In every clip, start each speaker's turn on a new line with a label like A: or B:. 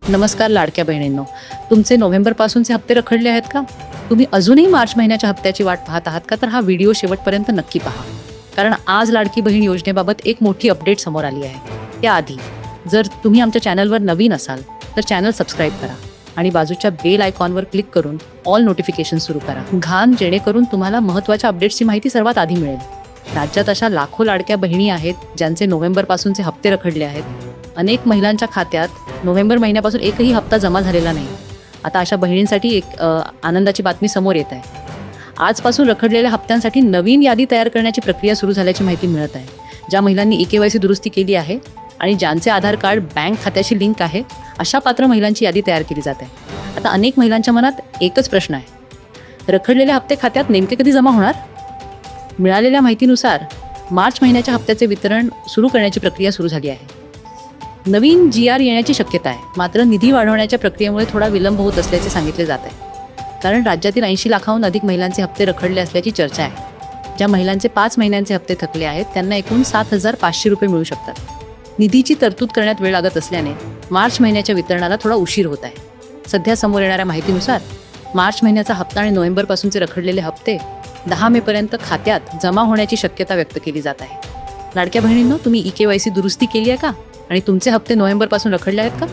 A: नमस्कार लाडक्या बहिणींनो, तुमचे नोव्हेंबरपासूनचे हप्ते रखडले आहेत का? तुम्ही अजूनही मार्च महिन्याच्या हप्त्याची वाट पाहत आहात का? तर हा व्हिडिओ शेवटपर्यंत नक्की पहा, कारण आज लाडकी बहीण योजनेबाबत एक मोठी अपडेट समोर आली आहे. त्याआधी जर तुम्ही आमच्या चॅनलवर नवीन असाल तर चॅनल सबस्क्राईब करा आणि बाजूच्या बेल आयकॉनवर क्लिक करून ऑल नोटिफिकेशन सुरू करा, जेणेकरून तुम्हाला महत्त्वाच्या अपडेट्सची माहिती सर्वात आधी मिळेल. राज्यात अशा लाखो लाडक्या बहिणी आहेत ज्यांचे नोव्हेंबरपासूनचे हप्ते रखडले आहेत. अनेक महिलांच्या खात्यात नोव्हेंबर महिन्यापासून एकही हप्ता जमा झालेला नाही. आता अशा बहिणींसाठी एक आनंदाची बातमी समोर येत आहे. आजपासून रखडलेल्या हप्त्यांसाठी नवीन यादी तयार करण्याची प्रक्रिया सुरू झाल्याची माहिती मिळत आहे. ज्या महिलांनी EKYC दुरुस्ती केली आहे आणि ज्यांचे आधार कार्ड बँक खात्याशी लिंक आहे, अशा पात्र महिलांची यादी तयार केली जात आहे. आता अनेक महिलांच्या मनात एकच प्रश्न आहे, रखडलेले हप्ते खात्यात नेमके कधी जमा होणार? मिळालेल्या माहितीनुसार मार्च महिन्याच्या हप्त्याचे वितरण सुरू करण्याची प्रक्रिया सुरू झाली आहे. नवीन GR येण्याची शक्यता आहे, मात्र निधी वाढवण्याच्या प्रक्रियेमुळे थोडा विलंब होत असल्याचे सांगितले जात आहे. कारण राज्यातील 80 लाखाहून अधिक महिलांचे हप्ते रखडले असल्याची चर्चा आहे. ज्या महिलांचे 5 महिन्यांचे हप्ते थकले आहेत त्यांना एकूण 7,500 रुपये मिळू शकतात. निधीची तरतूद करण्यात वेळ लागत असल्याने मार्च महिन्याच्या वितरणाला थोडा उशीर होत आहे. सध्या समोर येणाऱ्या माहितीनुसार मार्च महिन्याचा हप्ता आणि नोव्हेंबरपासूनचे रखडलेले हप्ते 10 मेपर्यंत खात्यात जमा होण्याची शक्यता व्यक्त केली जात आहे. लाडक्या बहिणींनो, तुम्ही EKYC दुरुस्ती केली आहे का? आणि तुमचे हप्ते नोव्हेंबरपासून रखडले आहेत का?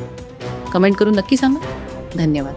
A: कमेंट करून नक्की सांगा. धन्यवाद.